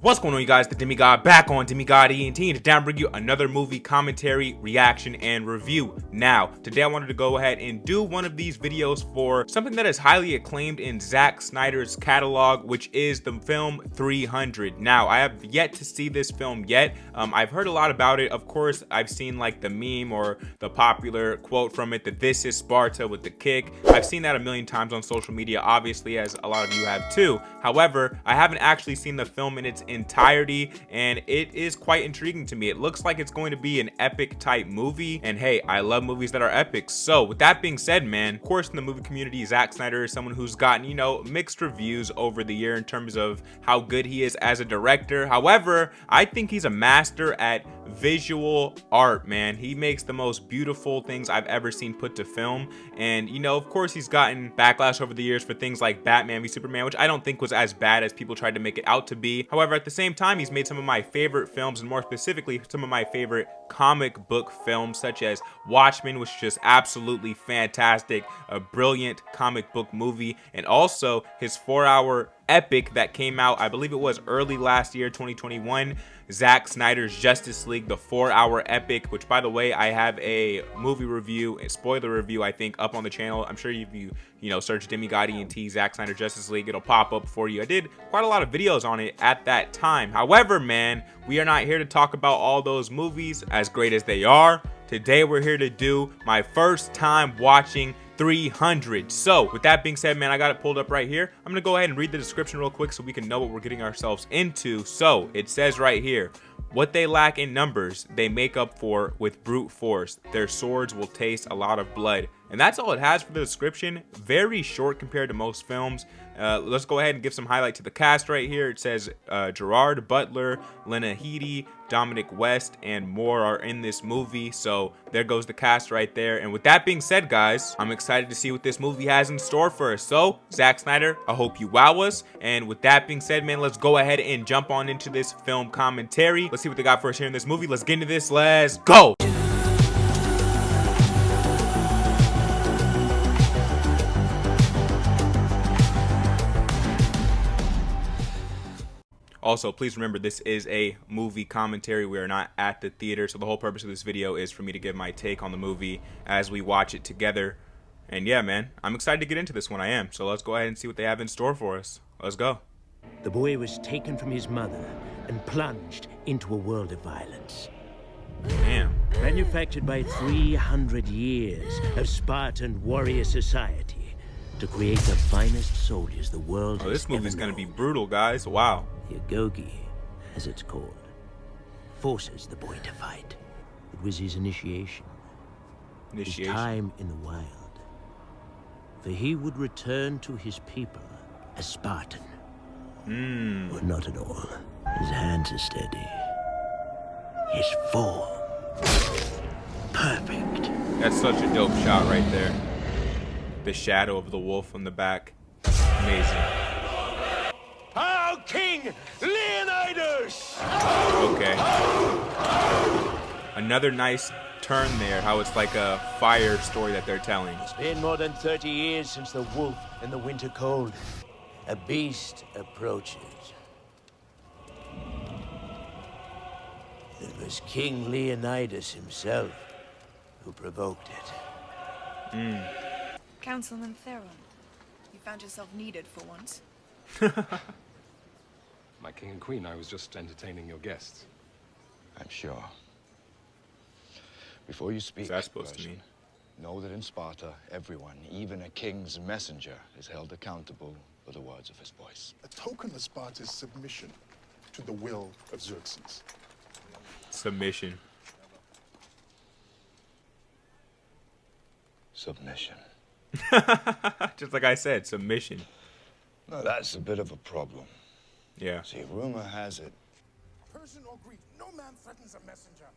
What's going on, you guys? The Demigod back on Demigod ENT, and today I'm bringing you another movie commentary, reaction, and review. Now, today I wanted to go ahead and do one of these videos for something that is highly acclaimed in Zack Snyder's catalog, which is the film 300. Now, I have yet to see this film yet. I've heard a lot about it. Of course, I've seen like the meme or the popular quote from it, that this is Sparta with the kick. I've seen that a million times on social media, obviously, as a lot of you have too. However, I haven't actually seen the film in its entirety, and it is quite intriguing to me. It looks like it's going to be an epic type movie, and hey, I love movies that are epic. So with that being said, man, of course in the movie community, Zack Snyder is someone who's gotten, you know, mixed reviews over the year in terms of how good he is as a director. However, I think he's a master at visual art, man. He makes the most beautiful things I've ever seen put to film. And you know, of course, he's gotten backlash over the years for things like Batman v Superman, which I don't think was as bad as people tried to make it out to be. However, at the same time, he's made some of my favorite films, and more specifically some of my favorite comic book films, such as Watchmen, which is just absolutely fantastic, a brilliant comic book movie, and also his 4-hour epic that came out, I believe it was early last year, 2021, Zack Snyder's Justice League, the 4-hour epic, which, by the way, I have a movie review, a spoiler review, I think, up on the channel. I'm sure if you search Demigod ENT Zack Snyder Justice League, it'll pop up for you. I did quite a lot of videos on it at that time. However, man, we are not here to talk about all those movies, as great as they are. Today, we're here to do my first time watching 300. So with that being said, man, I got it pulled up right here. I'm gonna go ahead and read the description real quick so we can know what we're getting ourselves into. So it says right here, what they lack in numbers, they make up for with brute force. Their swords will taste a lot of blood. And that's all it has for the description. Very short compared to most films. Let's go ahead and give some highlight to the cast right here. It says Gerard Butler, Lena Headey, Dominic West, and more are in this movie. So there goes the cast right there. And with that being said, guys, I'm excited to see what this movie has in store for us. So Zack Snyder, I hope you wow us. And with that being said, man, let's go ahead and jump on into this film commentary. Let's see what they got for us here in this movie. Let's get into this. Let's go. Also, please remember, this is a movie commentary. We are not at the theater, so the whole purpose of this video is for me to give my take on the movie as we watch it together. And yeah, man, I'm excited to get into this one. I am. So let's go ahead and see what they have in store for us. Let's go. The boy was taken from his mother and plunged into a world of violence. Damn. Manufactured by 300 years of Spartan warrior society to create the finest soldiers the world has this movie's ever gonna be known. brutal, guys. Wow. The Agogi, as it's called, forces the boy to fight. It was his initiation. His time in the wild. For he would return to his people a Spartan. But not at all. His hands are steady. His form perfect. That's such a dope shot right there. The shadow of the wolf on the back. Amazing. Our King Leonidas! Okay. Another nice turn there, how it's like a fire story that they're telling. It's been more than 30 years since the wolf in the winter cold. A beast approaches. It was King Leonidas himself who provoked it. Councilman Theron, you found yourself needed for once. My king and queen, I was just entertaining your guests. I'm sure. Before you speak, What's that supposed to Persian, mean? know that in Sparta, everyone, even a king's messenger, is held accountable for the words of his voice. A token of Sparta's submission to the will of Xerxes. Submission. Submission. Just like I said, submission. Now that's a bit of a problem. Yeah. See, rumor has it, Persian or Greek, no man threatens a messenger.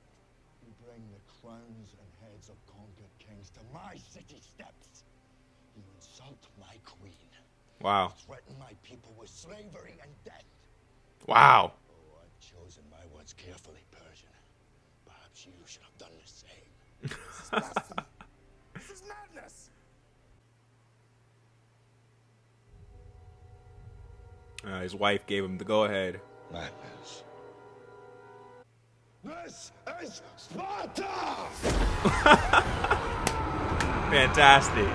You bring the crowns and heads of conquered kings to my city steps. You insult my queen. Wow. Threaten my people with slavery and death. Wow. Oh, I've chosen my words carefully, Persian. Perhaps you should have done the same. This is blasphemy. This is madness. His wife gave him the go-ahead. Madness. This is Sparta! Fantastic.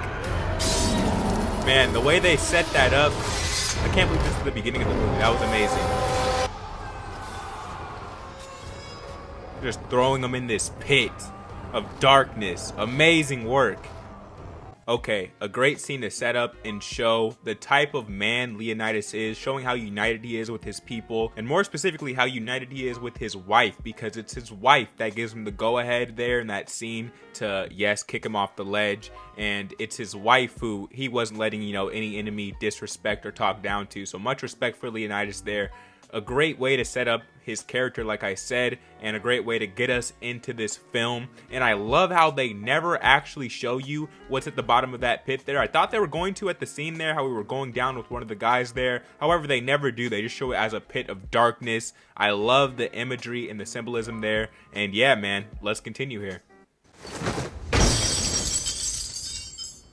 Man, the way they set that up, I can't believe this is the beginning of the movie. That was amazing. Just throwing them in this pit of darkness. Amazing work. Okay, a great scene to set up and show the type of man Leonidas is, showing how united he is with his people, and more specifically how united he is with his wife, because it's his wife that gives him the go-ahead there in that scene to, yes, kick him off the ledge, and it's his wife who he wasn't letting, you know, any enemy disrespect or talk down to. So much respect for Leonidas there. A great way to set up his character, like I said, and a great way to get us into this film. And I love how they never actually show you what's at the bottom of that pit there. I thought they were going to at the scene there, how we were going down with one of the guys there. However, they never do. They just show it as a pit of darkness. I love the imagery and the symbolism there. And yeah, man, let's continue here.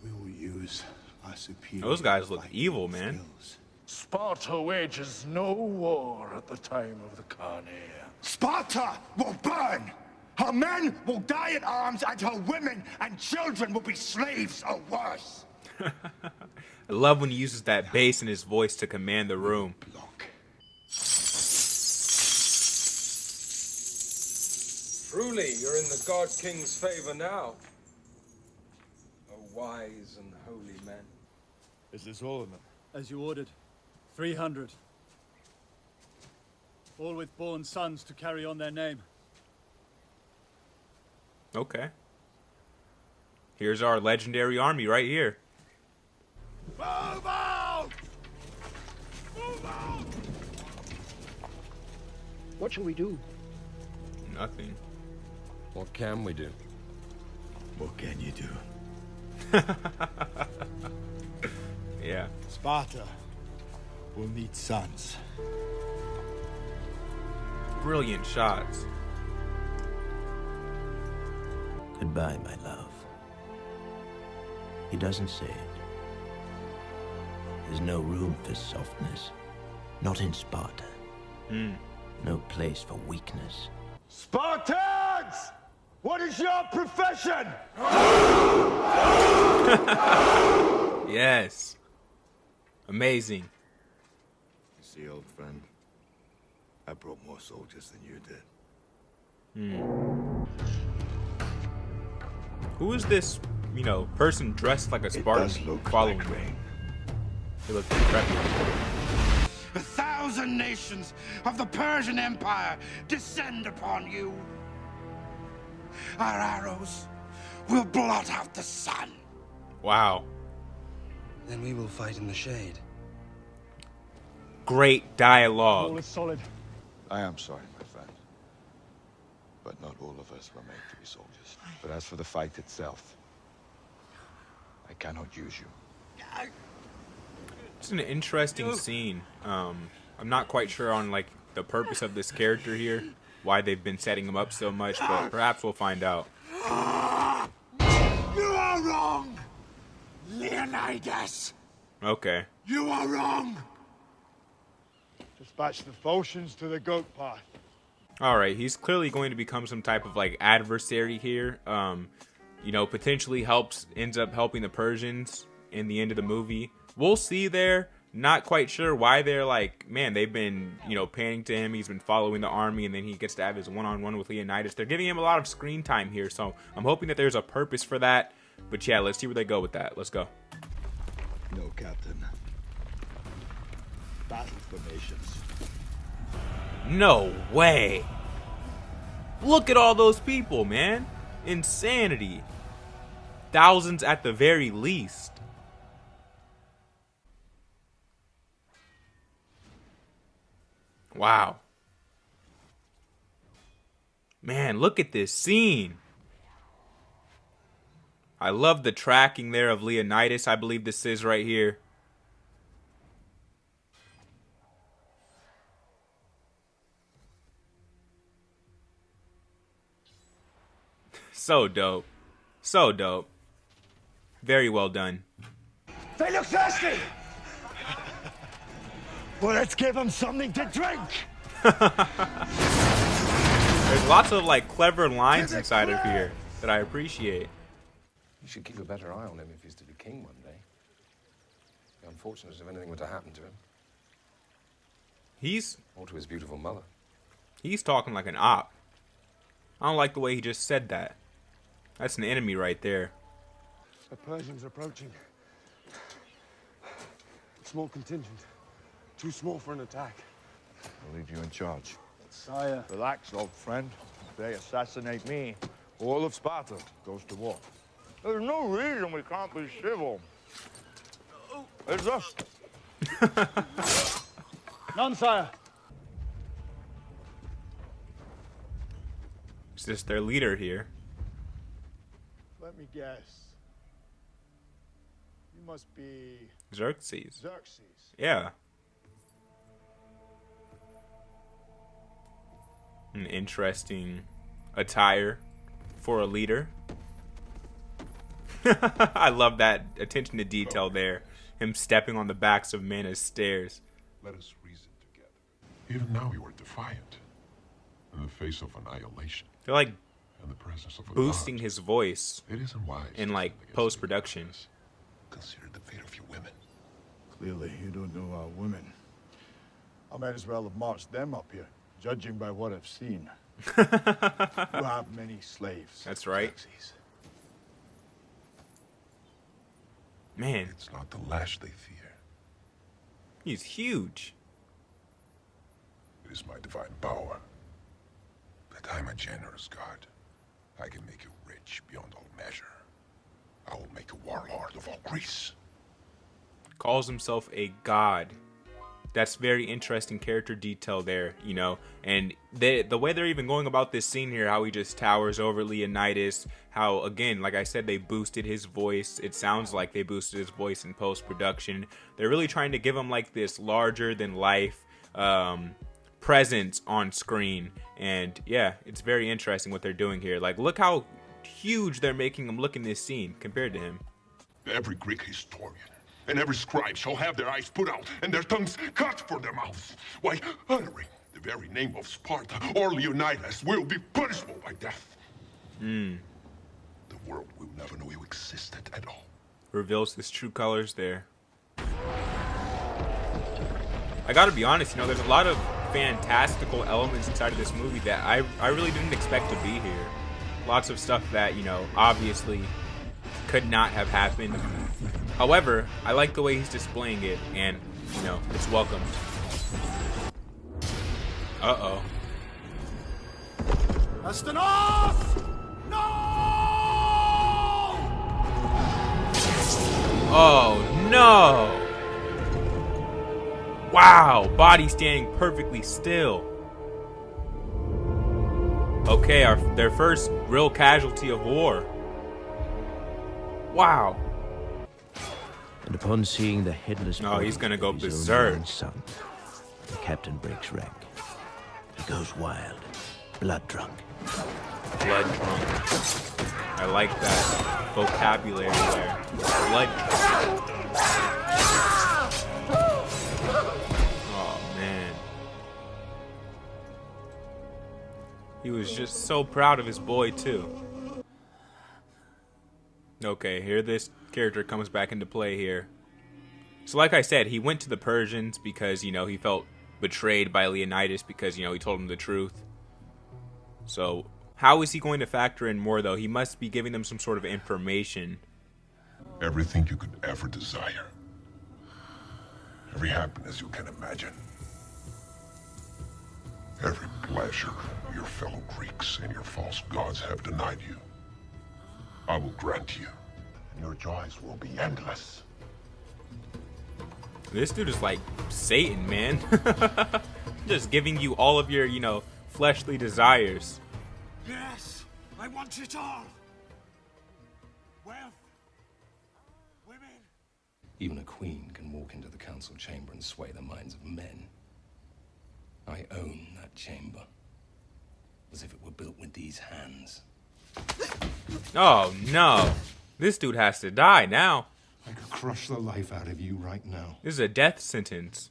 We will use our superior. Those guys look evil, man. skills. Sparta wages no war at the time of the Carnea. Sparta will burn! Her men will die at arms, and her women and children will be slaves or worse. I love when he uses that bass in his voice to command the room. Block. Truly, you're in the God King's favor now. A wise and holy man. Is this all of them? As you ordered. 300. All with born sons to carry on their name. Okay. Here's our legendary army right here. Move out! Move out! What shall we do? Nothing. What can we do? What can you do? Yeah. Sparta will need sons. Brilliant shots. Goodbye, my love. He doesn't say it. There's no room for softness. Not in Sparta. No place for weakness. Spartans! What is your profession? Yes. Amazing. You see, old friend, I brought more soldiers than you did. Who is this, you know, person dressed like a Spartan following me? He looks decrepit. 1,000 nations of the Persian Empire descend upon you. Our arrows will blot out the sun. Wow. Then we will fight in the shade. Great dialogue. All is solid. I am sorry, my friend. But not all of us were made to be soldiers. But as for the fight itself, I cannot use you. It's an interesting scene. I'm not quite sure on like the purpose of this character here, why they've been setting him up so much, but perhaps we'll find out. You are wrong, Leonidas. Okay. You are wrong. Dispatch the Phocians to the goat path. All right, he's clearly going to become some type of like adversary here. You know, potentially ends up helping the Persians in the end of the movie. We'll see there. Not quite sure why they're like, man, they've been, you know, panning to him. He's been following the army, and then he gets to have his one-on-one with Leonidas. They're giving him a lot of screen time here, so I'm hoping that there's a purpose for that. But yeah, let's see where they go with that. Let's go. No, Captain. Battle formations. No way. Look at all those people, man. Insanity. Thousands at the very least. Wow. Man, look at this scene. I love the tracking there of Leonidas. I believe this is right here. So dope. So dope. Very well done. They look thirsty. Well, let's give them something to drink. There's lots of like clever lines inside of here that I appreciate. You should keep a better eye on him if he's to be king one day. Be unfortunate if anything were to happen to him. Or to his beautiful mother. He's talking like an op. I don't like the way he just said that. That's an enemy right there. The Persians are approaching. Small contingent. Too small for an attack. I'll leave you in charge. Sire. Relax, old friend. If they assassinate me, all of Sparta goes to war. There's no reason we can't be civil. It's us. None, sire. It's just their leader here. Let me guess. You must be... Xerxes. Xerxes. Yeah. An interesting attire for a leader. I love that attention to detail there. Him stepping on the backs of men as stairs. Let us reason together. Even now you are defiant. In the face of annihilation. They're like in the presence of boosting his voice. It isn't wise in like post-production. Consider the fate of your women. Clearly, you don't know our women. I might as well have marched them up here, judging by what I've seen. You have many slaves. That's right. Xerxes. Man. It's not the lash they fear. He's huge. It is my divine power. That I'm a generous god. I can make you rich beyond all measure. I will make a warlord of all Greece. Calls himself a god. That's very interesting character detail there, you know. And the way they're even going about this scene here, how he just towers over Leonidas, how, again, like I said, they boosted his voice. It sounds like they boosted his voice in post-production. They're really trying to give him like this larger-than-life presence on screen. And yeah, it's very interesting what they're doing here. Like, look how huge they're making him look in this scene compared to him. Every Greek historian and every scribe shall have their eyes put out and their tongues cut from their mouths. Why, uttering the very name of Sparta or Leonidas will be punishable by death. The world will never know you existed at all. Reveals his true colors there. I gotta be honest, you know, there's a lot of fantastical elements inside of this movie that I really didn't expect to be here. Lots of stuff that, you know, obviously could not have happened. However, I like the way he's displaying it, and, you know, it's welcomed. Uh-oh. That's the North! No! Oh, no! Wow, body standing perfectly still. Okay, their first real casualty of war. Wow. And upon seeing the headless body he's gonna go of his berserk. own young son, the captain breaks rank. He goes wild, blood drunk. Blood drunk. I like that vocabulary there. Blood drunk. Oh man. He was just so proud of his boy too. Okay, here this character comes back into play here. So like I said, he went to the Persians because, you know, he felt betrayed by Leonidas because, you know, he told him the truth. So how is he going to factor in more, though? He must be giving them some sort of information. Everything you could ever desire. Every happiness you can imagine. Every pleasure your fellow Greeks and your false gods have denied you. I will grant you, and your joys will be endless. This dude is like Satan, man. Just giving you all of your, you know, fleshly desires. Yes, I want it all. Wealth, women. Even a queen can walk into the council chamber and sway the minds of men. I own that chamber, as if it were built with these hands. Oh no, this dude has to die now. I could crush the life out of you right now. This is a death sentence.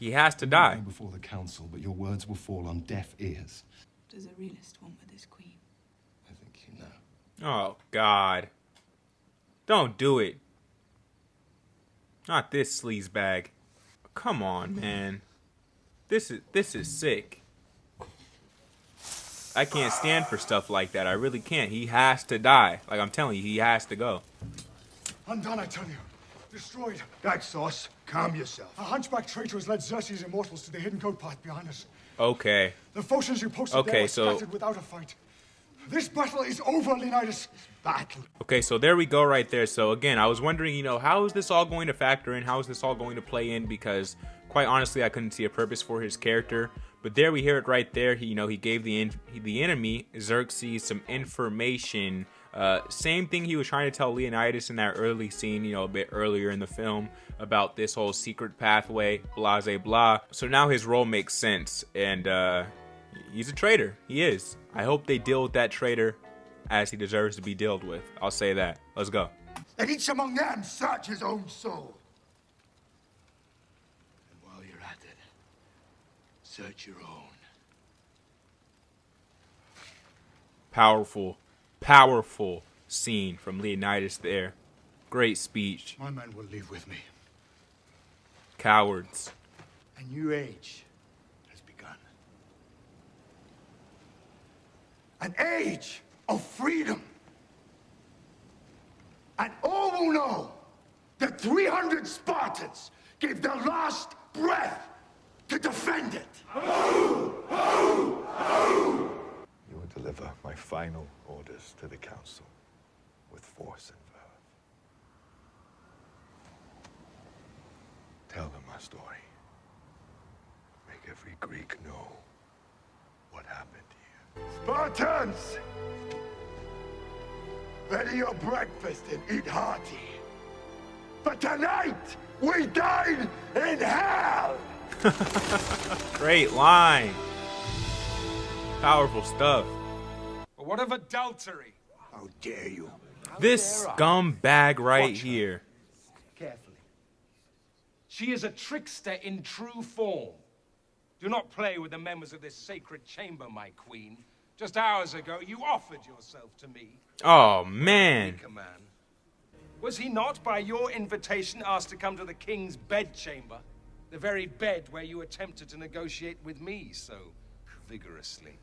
He has to You die. go before the council, but your words will fall on deaf ears. What does a realist want with his queen? I think you know. Oh, God. Don't do it. Not this sleazebag. Come on, man. This is sick. I can't stand for stuff like that. I really can't. He has to die. Like I'm telling you, he has to go. Undone, I tell you. Destroyed. That sauce. Calm yourself. A hunchback traitor has led Xerxes' immortals to the hidden goat path behind us. Okay. The Phocians you posted there were so scattered without a fight. This battle is over, Leonidas. Battle. Okay, so there we go right there. So again, I was wondering, how is this all going to factor in? How is this all going to play in? Because quite honestly, I couldn't see a purpose for his character. But there we hear it right there. He gave the enemy Xerxes some information. Same thing he was trying to tell Leonidas in that early scene, a bit earlier in the film about this whole secret pathway, blah, blah, blah. So now his role makes sense, and he's a traitor. He is. I hope they deal with that traitor as he deserves to be dealt with. I'll say that. Let's go. Let each among them search his own soul. And while you're at it, search your own. Powerful scene from Leonidas there. Great speech. My men will leave with me. Cowards. A new age has begun. An age of freedom. And all will know that 300 Spartans gave their last breath to defend it. You will deliver my final orders to the council with force and verve. Tell them my story. Make every Greek know what happened to you. Spartans! Ready your breakfast and eat hearty. But tonight, we dine in hell! Great line. Powerful stuff. What of adultery? How dare you? This scumbag right here. Carefully. She is a trickster in true form. Do not play with the members of this sacred chamber, my queen. Just hours ago, you offered yourself to me. Oh, man. Was he not, by your invitation, asked to come to the king's bedchamber? The very bed where you attempted to negotiate with me so vigorously.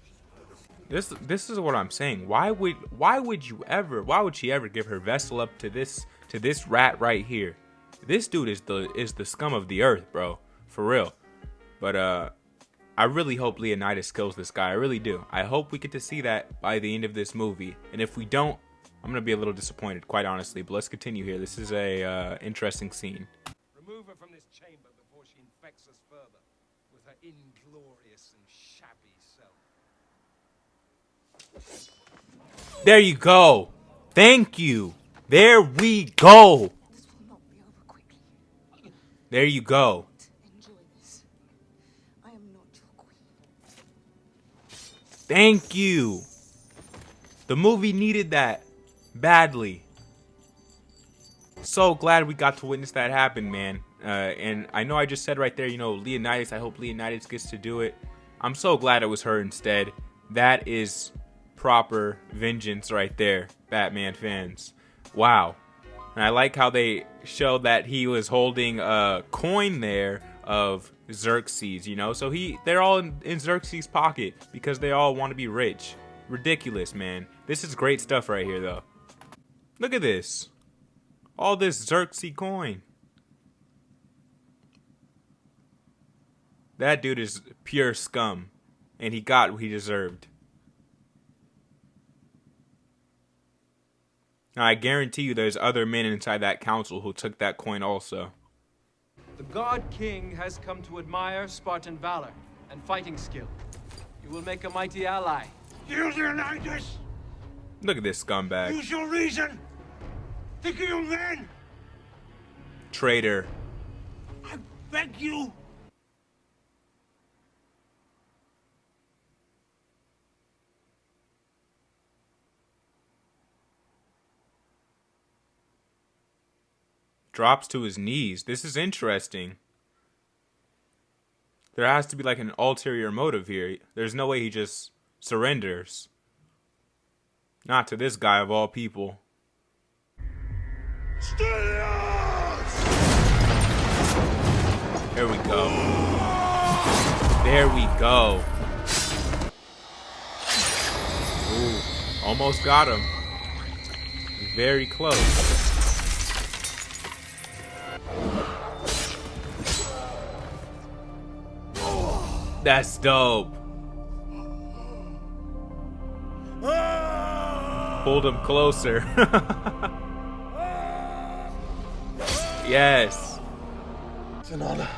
This is what I'm saying. Why would she ever give her vessel up to this rat right here? This dude is the scum of the earth, bro. For real. But I really hope Leonidas kills this guy. I really do. I hope we get to see that by the end of this movie. And if we don't, I'm gonna be a little disappointed, quite honestly. But let's continue here. This is a interesting scene. Remove her from this chamber before she infects us further with her inglorious and shabby self. There you go. Thank you. There we go. There you go. Thank you. The movie needed that badly. So glad we got to witness that happen, man. And I know I just said right there, Leonidas. I hope Leonidas gets to do it. I'm so glad it was her instead. That is proper vengeance right there, Batman fans. Wow. And I like how they show that he was holding a coin there of Xerxes, so they're all in Xerxes' pocket because they all want to be rich. Ridiculous, man. This is great stuff right here, though. Look at this. All this Xerxes coin. That dude is pure scum, and he got what he deserved. Now, I guarantee you there's other men inside that council who took that coin also. The God King has come to admire Spartan valor and fighting skill. You will make a mighty ally. Use your Leonidas! Look at this scumbag. Use your reason! Think of your men! Traitor. I beg you! Drops to his knees. This is interesting. There has to be like an ulterior motive here. There's no way he just surrenders. Not to this guy of all people. There we go. There we go. Ooh, almost got him. Very close. That's dope. Pulled him closer. Yes. It's an honor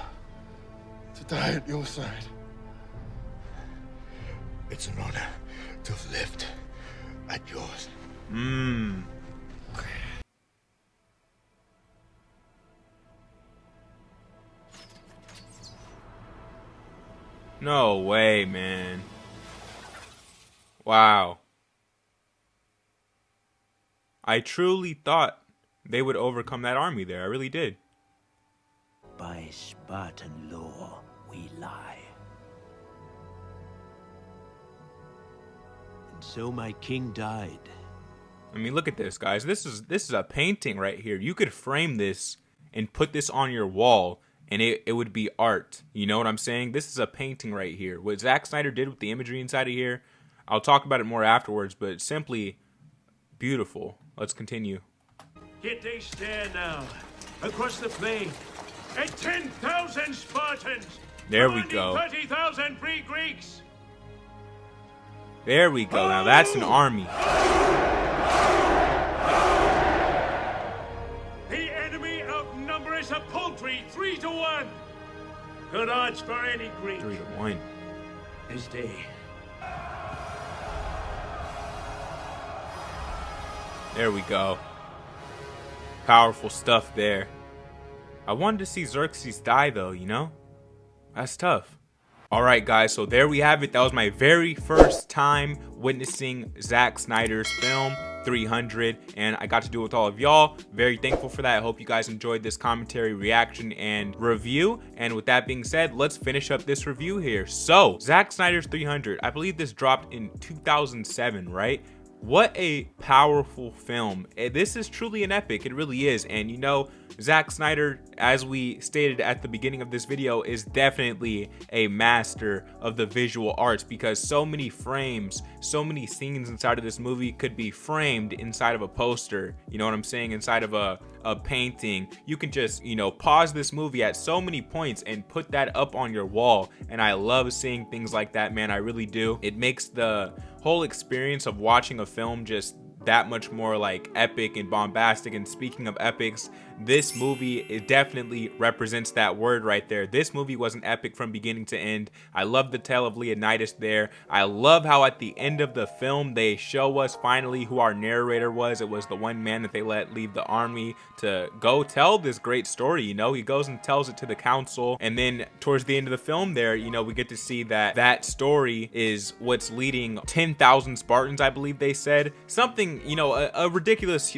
to die at your side. It's an honor to have lived at yours. No way, man. Wow. I truly thought they would overcome that army there. I really did. By Spartan law, we lie. And so my king died. I mean, look at this, guys. This is a painting right here. You could frame this and put this on your wall, and it would be art. You know what I'm saying? This is a painting right here. What Zack Snyder did with the imagery inside of here, I'll talk about it more afterwards, but simply beautiful. Let's continue. Yet they stare now, across the plain, at 10,000 Spartans! There we go. 30,000 free Greeks! There we go. Now that's an army. The enemy outnumber us a paltry 3 to 1. Good odds for any Greek. 3 to 1. This day. There we go. Powerful stuff there. I wanted to see Xerxes die though, you know? That's tough. Alright guys, so there we have it. That was my very first time witnessing Zack Snyder's film 300, and I got to do it with all of y'all. Very thankful for that. I hope you guys enjoyed this commentary, reaction, and review. And with that being said, let's finish up this review here. So, Zack Snyder's 300, I believe this dropped in 2007, right? What a powerful film. This is truly an epic. It really is. And you know, Zack Snyder, as we stated at the beginning of this video, is definitely a master of the visual arts, because so many frames, so many scenes inside of this movie could be framed inside of a poster. You know what I'm saying? Inside of a painting. You can just, you know, pause this movie at so many points and put that up on your wall. And I love seeing things like that, man. I really do. It makes the whole experience of watching a film just that much more like epic and bombastic. And speaking of epics, this movie, it definitely represents that word right there. This movie was an epic from beginning to end. I love the tale of Leonidas there. I love how at the end of the film they show us finally who our narrator was. It was the one man that they let leave the army to go tell this great story. You know, he goes and tells it to the council, and then towards the end of the film there, you know, we get to see that that story is what's leading 10,000 Spartans, I believe they said. Something, you know, a ridiculous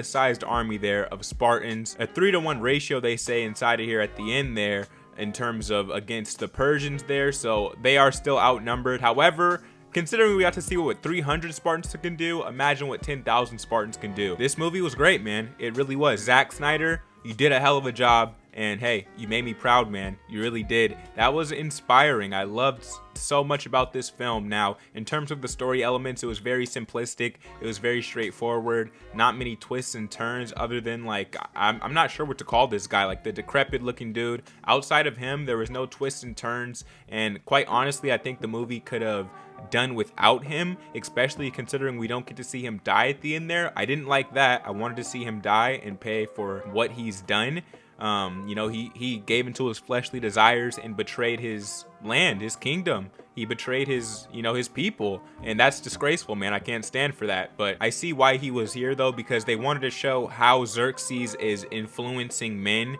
sized army there of Spartans. A 3 to 1 ratio they say inside of here at the end there in terms of against the Persians there. So they are still outnumbered. However, considering we got to see what 300 Spartans can do, imagine what 10,000 Spartans can do. This movie was great, man. It really was. Zack Snyder, you did a hell of a job. And hey, you made me proud, man. You really did. That was inspiring. I loved so much about this film. Now, in terms of the story elements, it was very simplistic. It was very straightforward. Not many twists and turns other than, like, I'm not sure what to call this guy, like the decrepit looking dude. Outside of him, there was no twists and turns. And quite honestly, I think the movie could have done without him, especially considering we don't get to see him die at the end there. I didn't like that. I wanted to see him die and pay for what he's done. You know, he gave into his fleshly desires and betrayed his land, his kingdom. He betrayed his, you know, his people, and that's disgraceful, man. I can't stand for that. But I see why he was here though, because they wanted to show how Xerxes is influencing men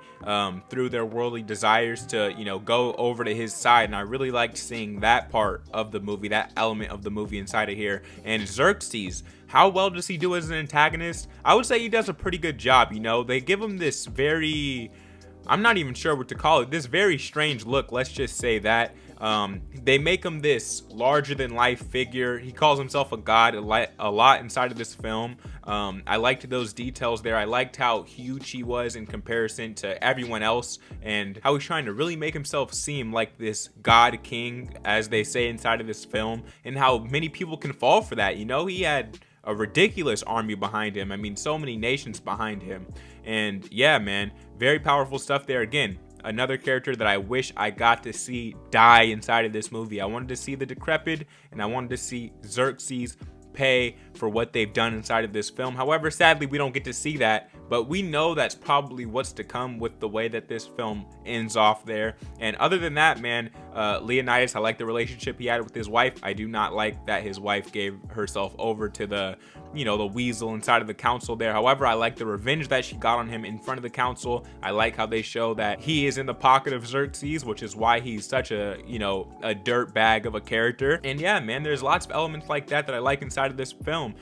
through their worldly desires to, you know, go over to his side. And I really liked seeing that part of the movie, that element of the movie inside of here. And Xerxes, how well does he do as an antagonist? I would say he does a pretty good job. You know, they give him this very I'm not even sure what to call it. This very strange look, let's just say that. They make him this larger than life figure. He calls himself a god a lot inside of this film. I liked those details there. I liked how huge he was in comparison to everyone else, and how he's trying to really make himself seem like this god king, as they say inside of this film, and how many people can fall for that. You know, he had a ridiculous army behind him. I mean, so many nations behind him. And yeah, man, very powerful stuff there. Again, another character that I wish I got to see die inside of this movie. I wanted to see the Decrepit, and I wanted to see Xerxes pay for what they've done inside of this film. However, sadly, we don't get to see that, but we know that's probably what's to come with the way that this film ends off there. And other than that, man, Leonidas, I like the relationship he had with his wife. I do not like that his wife gave herself over to the, you know, the weasel inside of the council there. However, I like the revenge that she got on him in front of the council. I like how they show that he is in the pocket of Xerxes, which is why he's such a, you know, a dirt bag of a character. And yeah, man, there's lots of elements like that I like inside of this film.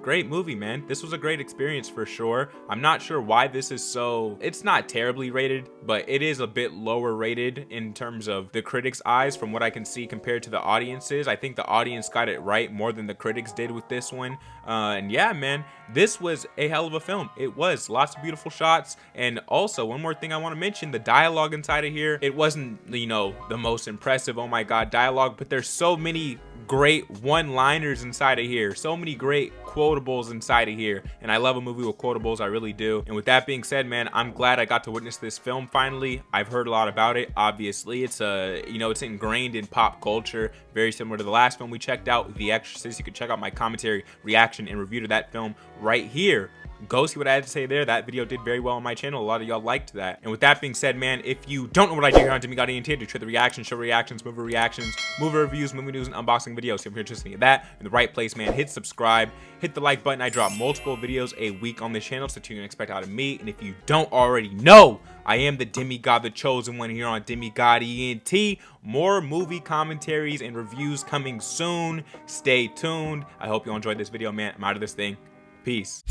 Great movie, man. This was a great experience for sure. I'm not sure why this is so, it's not terribly rated, but it is a bit lower rated in terms of the critics' eyes from what I can see compared to the audiences. I think the audience got it right more than the critics did with this one. And yeah, man, this was a hell of a film. It was lots of beautiful shots. And also, one more thing I want to mention, the dialogue inside of here, it wasn't, you know, the most impressive, oh my god, dialogue, but there's so many great one-liners inside of here, so many great quotables inside of here, and I love a movie with quotables, I really do. And with that being said, man, I'm glad I got to witness this film finally. I've heard a lot about it. Obviously, it's you know, it's ingrained in pop culture, very similar to the last film we checked out, The Exorcist. You can check out my commentary, reaction, and review to that film right here. Go see what I had to say there. That video did very well on my channel. A lot of y'all liked that. And with that being said, man, if you don't know what I do here on Demigod ENT, I do the reactions, show reactions, movie reviews, movie news, and unboxing videos. So if you're interested in that, in the right place, man, hit subscribe, hit the like button. I drop multiple videos a week on this channel, so you can expect out of me. And if you don't already know, I am the Demigod, the chosen one here on Demigod ENT. More movie commentaries and reviews coming soon. Stay tuned. I hope you all enjoyed this video, man. I'm out of this thing. Peace.